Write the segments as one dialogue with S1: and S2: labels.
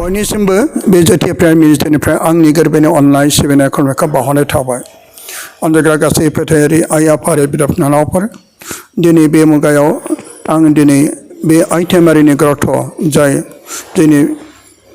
S1: बयनिसिमबो बे जातीय प्राइम मिनिस्टारनिफ्राय आंनि गोरबोनि अननाय सिबिनाय खुलुमनायखौ बावहरनाय थाबाय। अनजाग्रा गासै फोथायारि आइ आफायारि बिदा फंबायफोर, दिनै बे मुगायाव आं दिनै बे आइटेमारिनि ग्रथ जाय दिनै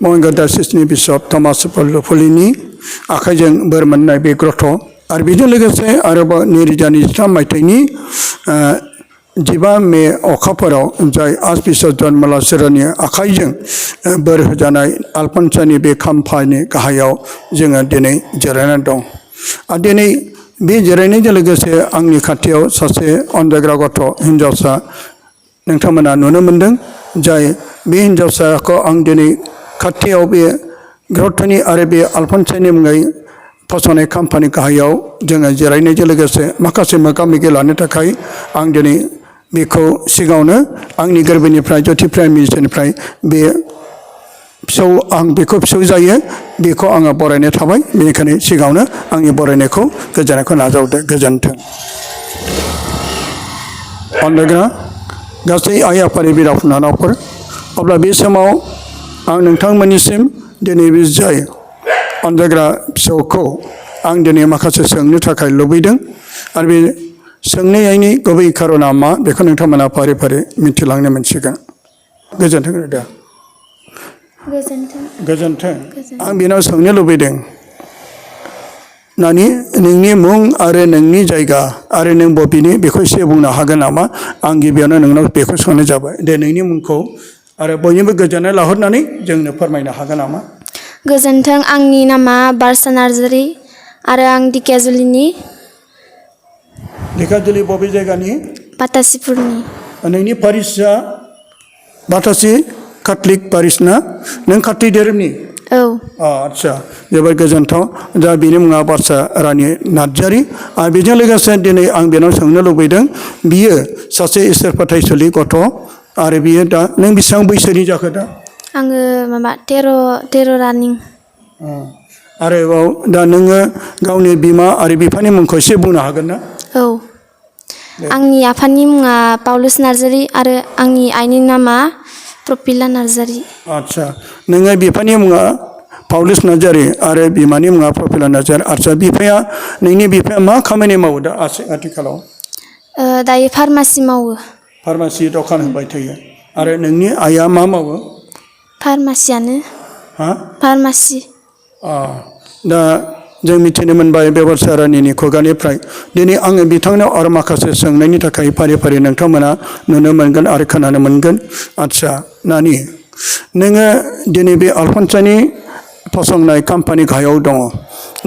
S1: महानगर डायसिसनि बिशप थमास लुफुलिनि आखाइजों बोर मोननाय बे ग्रथ आरो बेजों लोगोसे आरोबाव 2023 मायथाइनि 15 मे अखाफोराव जाय आर्चबिशप जन मलाचेरानि आखाइजों बोर होजानाय आलफन्सानि बे खाम्फानि गाहायाव जोङो दिनै जिरायनानै दं। आरो दिनै बे जिरायनायजों लोगोसे आंनि खाथियाव सासे अनजाग्रा गथ' हिन्जावसा नोंथांमोना नुनो मोनदों। जाय बे हिन्जावसाखौ आं दिनै खाथियाव बे ग्रथनि आरो बे आलफन्सानि मुङै फसंनाय खाम्फानि गाहायाव जोङो जिरायनायजों लोगोसे माखासे मोगा मोगि लानो थाखाय आं दिनै बेखौ सिगाङावनो आंनि गोरबोनिफ्राय ज्योति प्राइम मिनिस्टारनिफ्राय बे फिसौ आं बेखौ फिसौ जायो बेखौ आङो बरायनाय थाबाय। बेनिखायनो सिगाङावनो आंनि बरायनायखौ गोजोननायखौ नाजावदो। गोजोन्थों। अनजाग्रा गासै आइ आफानि बिदा फंबायफोर, अब्ला बे समाव आं नोंथांमोननिसिम दिनै बे जाय अनजाग्रा फिसौखौ आं दिनै माखासे सोंनो थाखाय लुबैदों आरो बे सोंनायनि गुबै खारना मा बेखौ नोंथांमोना फारि फारि मिथिलांनो मोनसिगोन। गोजोन्थों दे। गोजोन्थों। आं बेनाव सोंनो लुबैदों नानि नोंनि मुं आरो नोंनि जायगा आरो नों बबेनि बेखौ एसे बुंनो हागोन नामा? आं गिबियावनो नोंनाव बेखौ सोंनाय जाबाय। दे नोंनि मुंखौ आरो बयनिबो गोजोननाय लाहरनानै जोंनो फोरमायनो हागोन नामा?
S2: गोजोन्थों। आंनि नामा बारसा नार्जारि आरो आं दिकेजुलिनि।
S1: दिकेजुलि बबे जायगानि?
S2: बातासिपुरनि।
S1: नोंनि पारिसआ बातासि काथलिक पारिस ना? नों काथलिक धोरोमनि?
S2: औ।
S1: आच्छा, जोबोद गोजोन्थाव। दा बेनि मुङा बारसा रानि नार्जारि। आरो बेजों लोगोसे दिनै आं बेनाव सोंनो लुबैदों, बियो सासे इसोर फोथायसुलि गथ' आरो बियो दा नों बेसेबां बैसोनि जाखो दा?
S2: आङो माबा 13 रानिं।
S1: आरोबाव दा नोङो गावनि बिमा आरो बिफानि मुंखौ एसे बुंनो हागोन ना?
S2: औ। आंनि आफानि मुङा पाउलुस नार्जारि आरो आंनि आइनि नामा प्रफिला नार्जारि। आच्छा,
S1: नोङो बिफानि मुङा पाउलुस नार्जारि आरो बिमानि मुङा प्रफिला नार्जारि। आच्छा, बिफाया नोंनि बिफाया मा खामानि मावो दा आथिखालाव?
S2: दायो फार्मासि मावो।
S1: फार्मासि दखान होबाय थायो। आरो नोंनि आइया मा मावो?
S2: फार्मासियानो।
S1: हा?
S2: फार्मासि।
S1: दा जों मिथिनो मोनबाय बेबारसा रानिनि खुगानिफ्राय। दिनै आङो बिथांनाव आरो माखासे सोंनायनि थाखाय फारि फारि नोंथांमोना नुनो मोनगोन आरो खोनानो मोनगोन। आच्छा नानि, नोङो दिनै बे आलफन्सानि फसंनाय खाम्फानि गाहायाव दङ।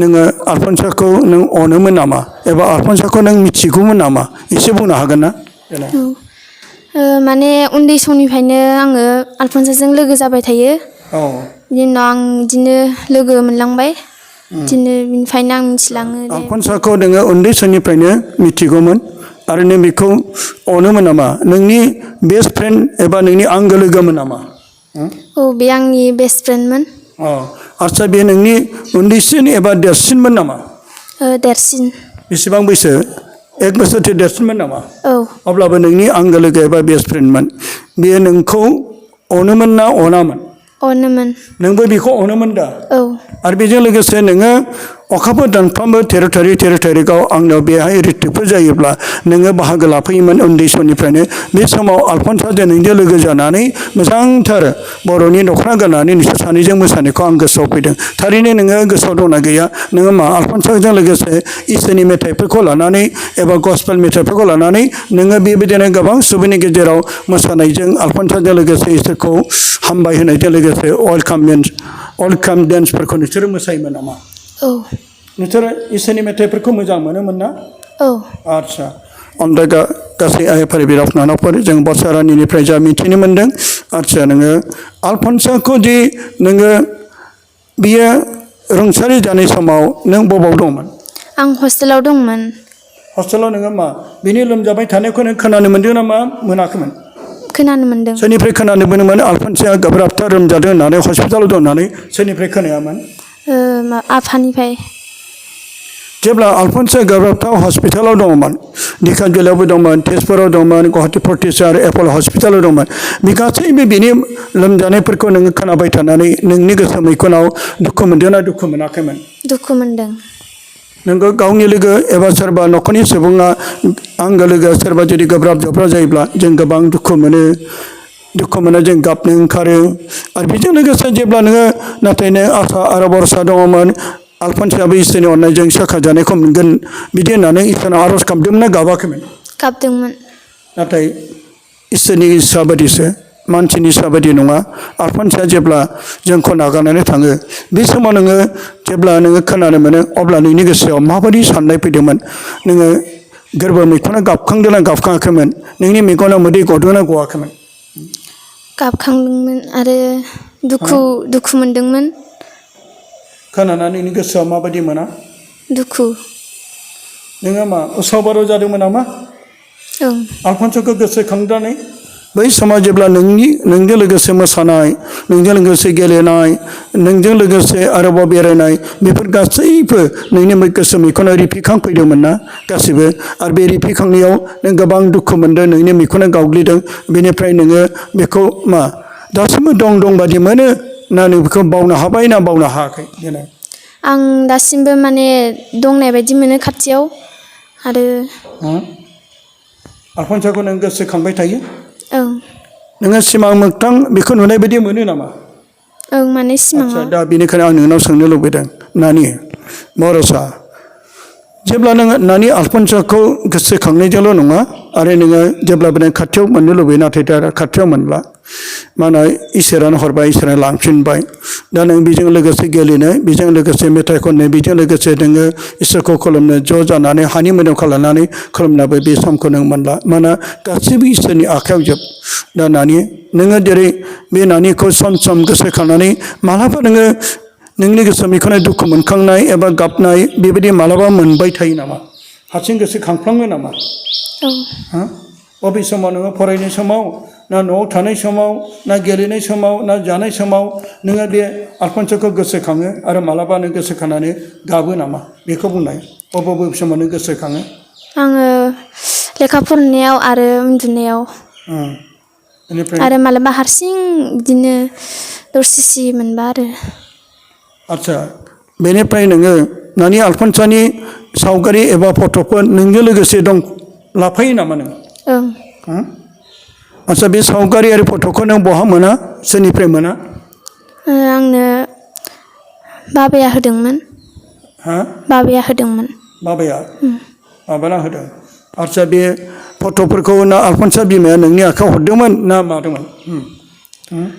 S1: नोङो आलफन्साखौ नों अनोमोन नामा एबा आलफन्साखौ नों मिथिगौमोन नामा? एसे बुंनो हागोन ना?
S2: माने उन्दै समनिफ्रायनो आङो आलफन्साजों लोगो जाबाय थायो।
S1: औ।
S2: बिनि उनाव आं बिदिनो लोगो मोनलांबाय। बिदिनो बिनिफ्रायनो आं मिथिलाङो।
S1: आलफन्साखौ नोङो उन्दै समनिफ्रायनो मिथिगौमोन आरो नों बेखौ अनोमोन नामा? नोंनि बेस्ट फ्रेन्ड एबा नोंनि आंगो लोगोमोन नामा?
S2: औ, बे आंनि बेस्ट फ्रेन्डमोन।
S1: आच्छा, बे नोंनि उन्दैसिन एबा देरसिनमोन नामा?
S2: देरसिन।
S1: बेसेबां बैसो? 1 बोसोरसो देरसिनमोन नामा?
S2: औ।
S1: अब्लाबो नोंनि आंगो लोगो एबा बेस्ट फ्रेन्डमोन। बेयो नोंखौ अनोमोन ना अनामोन?
S2: अनोमोन।
S1: नोंबो बेखौ अनोमोन दा?
S2: औ।
S1: आरो बेजों लोगोसे नोङो अखाफोर दानफ्रोमबो 13 थारिखआव आंनाव बेहाय रिट्रिटफोर जायोब्ला नोङो बाहागो लाफैयोमोन उन्दै समनिफ्रायनो। बे समाव आलफन्साजों नोंजों लोगो जानानै मोजांथार बर'नि दख'ना गाननानै नोंसोर सानैजों मोसानायखौ आं गोसोआव फैदों। थारैनो नोङो गोसोआव दंना गैया? नोङो मा आलफन्साजों लोगोसे इसोरनि मेथाइफोरखौ लानानै एबा गस्पेल मेथाइफोरखौ लानानै नोङो बेबायदिनो गोबां सुबुंनि गेजेराव मोसानायजों आलफन्साजों लोगोसे इसोरखौ हामबाय होनायजों लोगोसे वेलकाम डेन्सफोरखौ नोंसोरो मोसायोमोन नामा?
S2: औ।
S1: नोंसोरो इसोरनि मेथाइफोरखौ मोजां मोनोमोन ना?
S2: औ।
S1: आच्छा, अनजाग्रा गासै आइ आफानि बिदा फंबायफोर, जों बारसा रानिनिफ्राय जा मिथिनो मोनदों। आच्छा, नोङो आलफन्साखौ दि नोङो बियो रुंसारि जानाय समाव नों बबाव दंमोन?
S2: आं हस्टेलाव दंमोन।
S1: हस्टेलाव नोङो मा बिनि लोमजाबाय थानायखौ नों खोनानो मोनदों ना मा मोनाखैमोन?
S2: खोनानो मोनदों।
S1: सोरनिफ्राय खोनानो मोनोमोन आलफन्साया गोब्राबथार लोमजादों होननानै हस्पिटालाव दं होननानै? सोरनिफ्राय खोनायामोन?
S2: आफानिफ्राय।
S1: जेब्ला आलफनसा गोब्राबथाव हस्पिटालाव दङमोन दिखानजुलियावबो दंमोन तेजपुराव दंमोन गुवाहाटी फर्टिस आरो एपल हस्पिटालाव दंमोन बे गासैबो बिनि लोमजानायफोरखौ नोङो खोनाबाय थानानै नोंनि गोसो मैखुनाव दुखु मोनदोंना दुखु मोनाखैमोन
S2: दुखु मोनदों
S1: नोंगौ गावनि लोगो एबा सोरबा न'खरनि सुबुङा आंगो लोगो सोरबा जुदि गोब्राब जब्रा जायोब्ला जों गोबां दुखु मोनो जों गाबनो ओंखारो आरो बेजों लोगोसे जेब्ला नोङो नाथाय नों आसा आरो भरसा दङमोन आलफनसायाबो इसोरनि अननायजों साखाजानायखौ मोनगोन बिदि होननानै इसोरनाव आर'ज गाबदोंमोन ना गाबाखैमोन
S2: गाबदोंमोन
S1: नाथाय इसोरनि इस्सा बायदिसो मानसिनि इस्सा बायदि नङा आलफनसाया जेब्ला जोंखौ नागारनानै थाङो बे समाव नोङो जेब्ला नोङो खोनानो मोनो अब्ला नोंनि गोसोआव माबायदि साननाय फैदोंमोन नोङो गोरबो मैखुना गाबखांदोंना गाबखाङाखैमोन नोंनि मेगनाव मोदै गदोंना गवाखैमोन
S2: गाबखांदोंमोन आरो दुखु मोनदोंमोन
S1: खोनानानै नोंनि गोसोआव माबायदि मोना
S2: दुखु
S1: नोङो मा उसाव बादाव जादोंमोन नामा
S2: ओं
S1: आलफनसाखौ गोसोखांनानै बै समाव जेब्ला नोंजों लोगोसे मोसानाय नोंजों लोगोसे गेलेनाय नोंजों लोगोसे आरोबाव बेरायनाय बेफोर गासैबो नोंनि गोसो मैखुना रिफिखांफैदोंमोन ना गासैबो आरो बे रिफिखांनायाव नों गोबां दुखु मोनदों नोंनि मैखुना गावग्लिदों बेनिफ्राय नोङो बेखौ मा दासिमबो दं बादि मोनो ना नों बेखौ बावनो हाबाय ना बावनो हायाखै देनाय
S2: आं दासिमबो माने दंनाय बायदि मोनो खाथियाव आरो
S1: आलफनसाखौ नों गोसोखांबाय थायो
S2: ओं
S1: नोङो सिमां मोगथां बेखौ नुनाय बायदि मोनो नामा
S2: ओं माने सिमाङाव
S1: आच्छा दा बेनिखायनो आं नोंनाव सोंनो लुबैदों नानि बर'सा जेब्ला नोङो नानि आलफनसाखौ गोसोखांनायजोंल' नङा आरो नोङो जेब्लाबो नों खाथियाव मोननो लुबैयो नाथाय दा खाथियाव मोनला मानो इसोरानो हरबाय इसोरानो लांफिनबाय दा नों बेजों लोगोसे गेलेनो बेजों लोगोसे मेथाइ खननो बेजों लोगोसे नोङो इसोरखौ खुलुमनो ज' जानानै हानि मोदोमखौ लानानै खुलुमनाबो बे समखौ नों मोनला मानोना गासैबो इसोरनि आखायाव जोब दा नानि नोङो जेरै बे नानिखौ सम गोसोखांनानै मालाबा नोङो नोंनि गोसो मैखुनाव दुखु मोनखांनाय एबा गाबनाय बेबायदि मालाबा मोनबाय थायो नामा हारसिं गोसोखांफ्लाङो नामा बबे समाव नोङो फरायनाय समाव ना न'आव थानाय समाव ना गेलेनाय समाव ना जानाय समाव नोङो बे आलफनसाखौ गोसोखाङो आरो मालाबा नों गोसोखांनानै गाबो नामा बेखौ बुंनाय बबे समाव नों गोसोखाङो
S2: आङो लेखा फरायनायाव आरो उन्दुनायाव आरो मालाबा हारसिं बिदिनो दरसिसि मोनबा आरो
S1: आच्छा बेनिफ्राय नोङो नानि आलफनसानि सावगारि एबा फट'फोर नोंजों लोगोसे दं लाफायो नामा नों
S2: ओं
S1: आच्छा बे सावगारि आरो फट'खौ नों बहा मोना सोरनिफ्राय मोना
S2: आंनो बाबाया होदोंमोन
S1: बाबाया माबाना होदों आच्छा बे फट'फोरखौ ना आलफनसा बिमाया नोंनि आखायाव हरदोंमोन ना मादोंमोन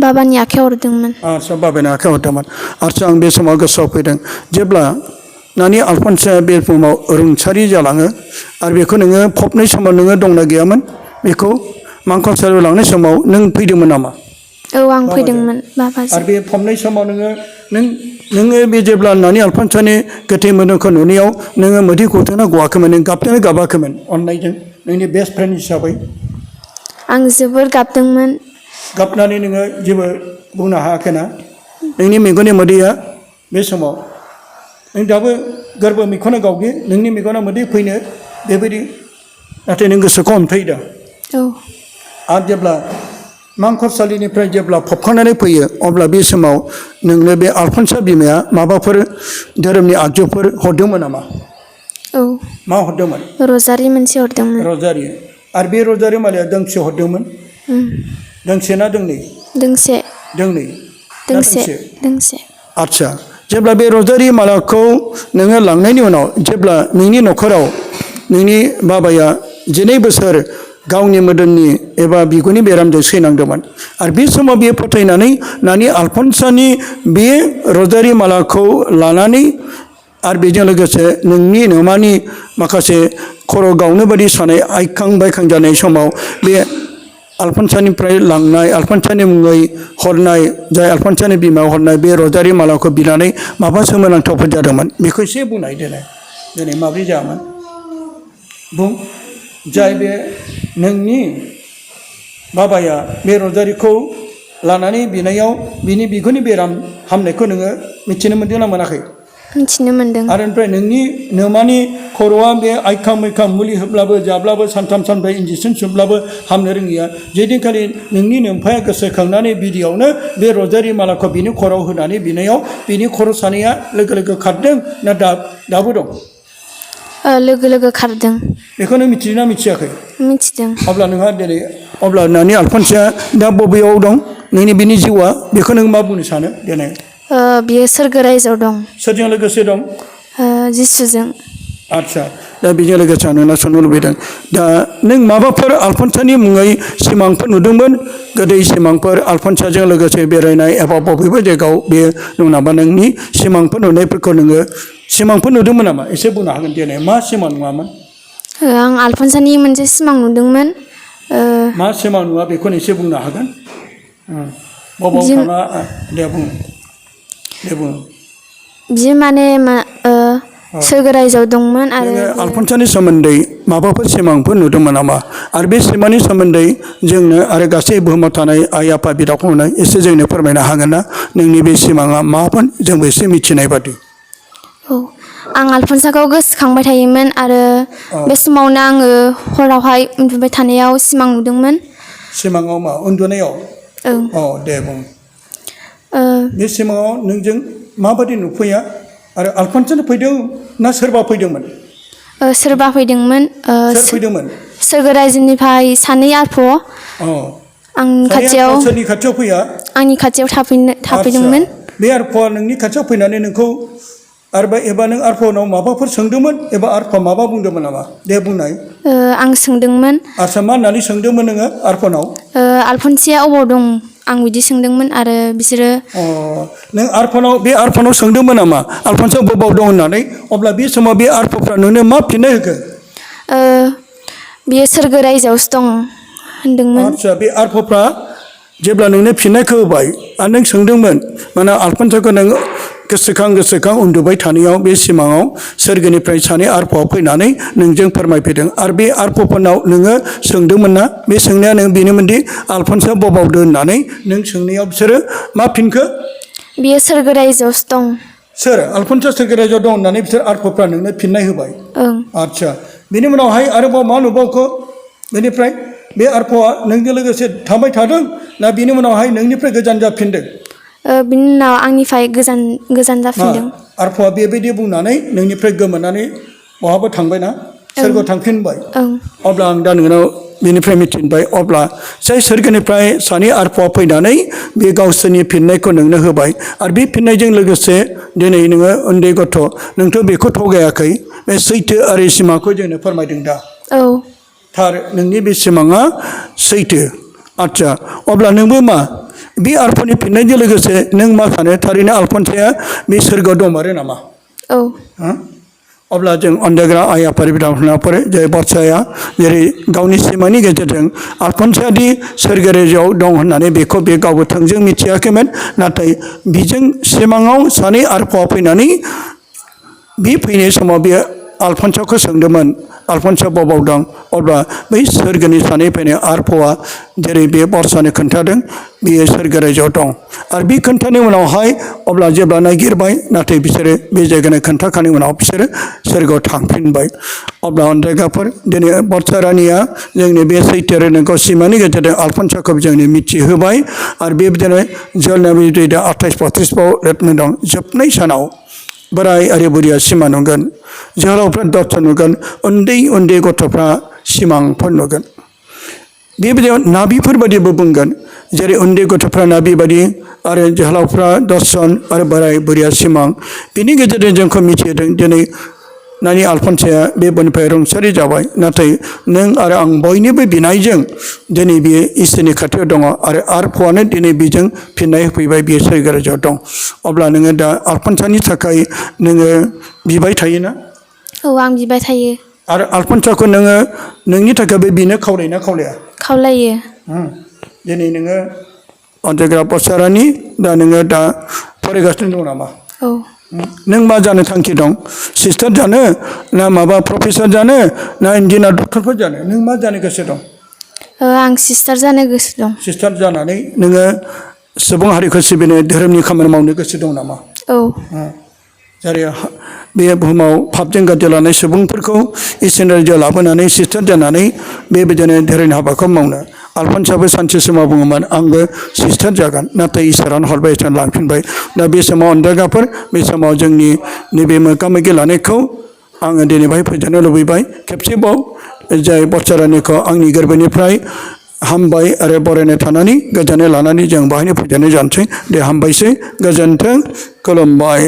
S2: बाबानि आखायाव हरदोंमोन
S1: आच्छा बाबानि आखायाव हरदोंमोन आच्छा आं बे समाव गोसोआव फैदों जेब्ला नानि आलफनसाया बे बुहुमाव रुंसारि जालाङो आरो बेखौ नोङो फबनाय समाव नोङो दंना गैयामोन बेखौ मांखरसालियाव लांनाय समाव नों फैदोंमोन नामा
S2: औ आं फैदोंमोन बाबाजों
S1: आरो बे फबनाय समाव नोङो बे जेब्ला नानि आलफनसानि गोथै मोदोमखौ नुनायाव नोङो मोदै गदोंना गवाखैमोन नों गाबदोंना गाबाखैमोन अननायजों नोंनि बेस्ट फ्रेन्ड हिसाबै
S2: आं जोबोर गाबदोंमोन
S1: गाबनानै नोङो जेबो बुंनो हायाखैना नोंनि मेगननि मोदैया बे समाव नों दाबो गोरबो मैखुना गावगे नोंनि मेगनाव मोदै फैनो बेबायदि नाथाय नों गोसोखौ हमथायदों
S2: औ
S1: आरो जेब्ला मांखरसालिनिफ्राय जेब्ला फबखांनानै फैयो अब्ला बे समाव नोंनो बे आलफनसा बिमाया माबाफोर धोरोमनि आगजुफोर हरदोंमोन नामा
S2: औ
S1: मा हरदोंमोन
S2: रजारि मोनसे हरदोंमोन
S1: रजारि आरो बे रजारि मालाया दोंसे हरदोंमोन दोंसे ना दोंनै
S2: दोंसे
S1: आच्छा जेब्ला बे रजारि मालाखौ नोङो लांनायनि उनाव जेब्ला नोंनि न'खराव नोंनि बाबाया 12 बोसोर गावनि मोदोमनि एबा बिगुरनि बेरामजों सैनांदोंमोन आरो बे समाव बियो फोथायनानै नानि आलफनसानि बे रजारि मालाखौ लानानै आरो बेजों लोगोसे नोंनि नोमानि माखासे खर' गावनो बायदि सानाय आइखां बायखां जानाय समाव बे आलफनसानिफ्राय लांनाय आलफनसानि मुङै हरनाय जाय आलफनसानि बिमायाव हरनाय बे रजारि मालाखौ बिनानै माबा सोमोनांथावफोर जादोंमोन बेखौ एसे बुंनाय दिनै माब्रै जायामोन बुं जाय बे नोंनि बाबाया बे रजारिखौ लानानै बिनायाव बिनि बिगुरनि बेराम हामनायखौ नोङो मिथिनो मोनदों ना मोनाखै
S2: मिथिनो मोनदों
S1: आरो ओमफ्राय नोंनि नोमानि खर'आ बे आइखां मैखां मुलि होब्लाबो जाब्लाबो सानथाम सानब्रै इन्जेकसन सोब्लाबो हामनो रोङिया जेदिनखालि नोंनि नोमफाया गोसोखांनानै बिदियावनो बे रजारि मालाखौ बिनि खर'आव होनानै बिनायाव बिनि खर' सानाया लोगो लोगो खारदों ना दाबो दं
S2: लोगो लोगो खारदों
S1: बेखौ नों मिथियोना मिथियाखै
S2: मिथिदों
S1: अब्ला नोंहा दिनै अब्ला नोंनि आलफनसाया दा बबेयाव दं नोंनि बिनि जिउआ बेखौ नों मा बुंनो सानो दिनै
S2: बियो सोरगो रायजोआव दं
S1: सोरजों लोगोसे दं
S2: जिसुजों
S1: आदसा दा बेजों लोगोसे आं नोंनाव सोंनो लुबैदों दा नों माबाफोर आलफनसानि मुङै सिमांफोर नुदोंमोन गोदै सिमांफोर आलफनसाजों लोगोसे बेरायनाय एबा बबेबा जायगायाव बे दं नामा नोंनि सिमांफोर नुनायफोरखौ नोङो सिमांफोर नुदोंमोन नामा एसे बुंनो हागोन दिनै मा सिमां नुवामोन
S2: आं आलफनसानि मोनसे सिमां नुदोंमोन
S1: मा सिमां नुवा बेखौनो एसे बुंनो हागोन बबाव थाङा दे बुं
S2: बियो माने सोरगो रायजोआव दंमोन आरो
S1: आलफनसानि सोमोन्दै माबाफोर सिमांफोर नुदोंमोन नामा आरो बे सिमांनि सोमोन्दै जोंनो आरो गासै बुहुमाव थानाय आइ आफा बिदा फंबाय एसे जोंनो फोरमायनो हागोन ना नोंनि बे सिमाङा मामोन जोंबो एसे मिथिनाय बादि
S2: औ आं आलफनसाखौ गोसोखांबाय थायोमोन आरो बे समावनो आङो हरावहाय उन्दुबाय थानायाव सिमां नुदोंमोन
S1: सिमाङाव मा उन्दुनायाव औ दे बुं बे सिमाङाव नोंजों माबादि नुफैया आरो आलफनसानो फैदों ना सोरबा फैदोंमोन
S2: सोरबा फैदोंमोन
S1: सोर फैदोंमोन
S2: सोरगो रायजोनिफ्राय सानै आरफ' आंनि खाथियाव
S1: सोरनि खाथियाव फैया
S2: आंनि खाथियाव थाफैदोंमोन
S1: बे आरफ'आ नोंनि खाथियाव फैनानै नोंखौ एबा नों आरफ'नाव माबाफोर सोंदोंमोन एबा आरफ'आ माबा बुंदोंमोन नामा दे बुंनाय
S2: आं सोंदोंमोन
S1: आदसा मा होननानै सोंदोंमोन नोङो आरफ'नाव
S2: आलफनसाया अबाव दं आं बिदि सोंदोंमोन आरो बिसोरो
S1: नों बे आरफ'नाव सोंदोंमोन नामा आलफनसा बबाव दं होननानै अब्ला बे समाव बे आरफ'फ्रा नोंनो मा फिननाय होखो
S2: बियो सोरगो रायजोआवसो दं होनदोंमोन
S1: आदसा बे आरफ'फ्रा जेब्ला नोंनो फिननायखौ होबाय आरो नों सोंदोंमोन माने आलफनसाखौ नों गोसोखां उन्दुबाय थानायाव बे सिमाङाव सोरगोनिफ्राय सानै आरफ'आ फैनानै नोंजों फोरमायफैदों आरो बे आरफ'फोरनाव नोङो सोंदोंमोन ना बे सोंनाया नों बेनोमोनदि आलफनसा बबावदों होननानै नों सोंनायाव बिसोरो मा फिनखो
S2: बियो सोरगो रायजोआवसो दं
S1: सोर आलफनसा सोरगो रायजोआव दं होननानै बिसोर आरफ'फ्रा नोंनो फिननाय होबाय आदसा बेनि उनावहाय आरोबाव मा नुबावखो बेनिफ्राय बे आरफ'आ नोंजों लोगोसे थाबाय थादों ना बेनि उनावहाय नोंनिफ्राय गोजान जाफिनदों
S2: बिनि उनाव आंनिफ्राय गोजान जाफिनदों
S1: आरफ'आ बेबायदि बुंनानै नोंनिफ्राय गोमोनानै बहाबा थांबायना सोरगोआव थांफिनबाय अब्ला आं दा नोंनाव बेनिफ्राय मिथिबाय अब्ला जाय सोरगोनिफ्राय सानै आरफ'आ फैनानै बे गावसोरनि फिननायखौ नोंनो होबाय आरो बे फिननायजों लोगोसे दिनै नोङो उन्दै गथ' नोंथ' बेखौ थगायाखै बे सैथो आरो सिमांखौ जोंनो फोरमायदों दा थार नोंनि बे सिमाङा सैथो आदसा अब्ला नोंबो मा बे आरफ'नि फिननायजों लोगोसे नों मा सानो थारैनो आलफनसाया बे सोरगोआव दंमारो नामा अब्ला जों अनजायग्रा आइ आफा बिदा-फंबायफोर जे बाथ्राया जेरै गावनि सिमांनि गेजेरजों आलफनसायादि सोरगो रायजोआव दं होननानै बेखौ बे गावबो थोंजों मिथियाखैमोन नाथाय बिजों सिमाङाव सानै आरफ'आ फैनानै बे फैनाय समाव बे आलफनसाखौ सोंदोंमोन आलफनसा बबाव दं अब्ला बै सोरगोनि सानै फैनाय आरफ'आ जेरै बे बाथ्रानो खोन्थादों बियो सोरगो रायजोआव दं आरो बे खोन्थानायनि उनावहाय अब्ला जेब्ला नागिरबाय नाथाय बिसोरो बे जायगानि खोन्थाखांनायनि उनाव बिसोरो सोरगोआव थांफिनबाय अब्ला अनजायग्राफोर दिनै बाथ्रा रानिया जोंनि बे सैथो रोंनायखौ सिमांनि गेजेरजों आलफनसाखौ जोंनो मिथिहोबाय आरो बेबायदिनो जोलनाबि 28-35 लिरनाय दं जोबनाय सानाव बोराय आरो बुरिया सिमां नुगोन जोहोलावफ्रा दर्शन नुगोन उन्दै गथ'फ्रा सिमांफोर नुगोन बेबायदियाव नाबिफोर बायदिबो बुंगोन जेरै उन्दै गथ'फ्रा नाबि बायदि आरो जोहोलावफ्रा दर्शन आरो बोराय बुरिया सिमां बिनि गेजेरजों जोंखौ मिथिहोदों दिनै नानि आलफनसाया बे बुहुमनिफ्राय रुंसारि जाबाय नाथाय नों आरो आं बयनिबो बिनायजों दिनै बियो इसोरनि खाथियाव दङ आरो आरफ'आनो दिनै बेजों फिननाय होफैबाय बियो सोरगो रायजोआव दं अब्ला नोङो दा आलफनसानि थाखाय नोङो बिबाय थायोना
S2: आं बिबाय थायो
S1: आरो आलफनसाखौ नोङो नोंनि थाखायबो बिनो खावलायोना खावलाया
S2: खावलायो
S1: दिनै नोङो अनजायग्रा बाथ्रानि दा नोङो दा फरायगासिनो दं नामा नों मा जानो थांखि दं सिस्टार जानो ना माबा प्रफेसर जानो ना इन्जिनियार डक्टरफोर जानो नों मा जानो गोसो दं
S2: आं सिस्टार जानो गोसो दं
S1: सिस्टार जानानै नोङो सुबुं हारिखौ सिबिनो धोरोमनि खामानि मावनो गोसो दं नामा जेरै बे बुहुमाव पापजों गाज्रि लानाय सुबुंफोरखौ इसोरनि रायजोआव लाबोनानै सिस्टार जानानै बेबायदिनो धोरोमनि हाबाखौ मावनो आलफान्साबो सानसे समाव बुङोमोन आंबो सिस्टार जागोन नाथाय इसोरानो हरबाय इसोरानो लांफिनबाय दा बे समाव अनजागाफोर बे समाव जोंनि नैबे मोगा मोगि लानायखौ आङो दिनै बाहाय फोजोबनो लुबैबाय खेबसेबाव जाय बत्सरानिखौ आंनि गोरबोनिफ्राय हामबाय आरो बरायनाय थानानै गोजोननाय लानानै जों बाहायनो फोजोबनाय जानोसै दे हामबायसै गोजोन्थों खुलुमबाय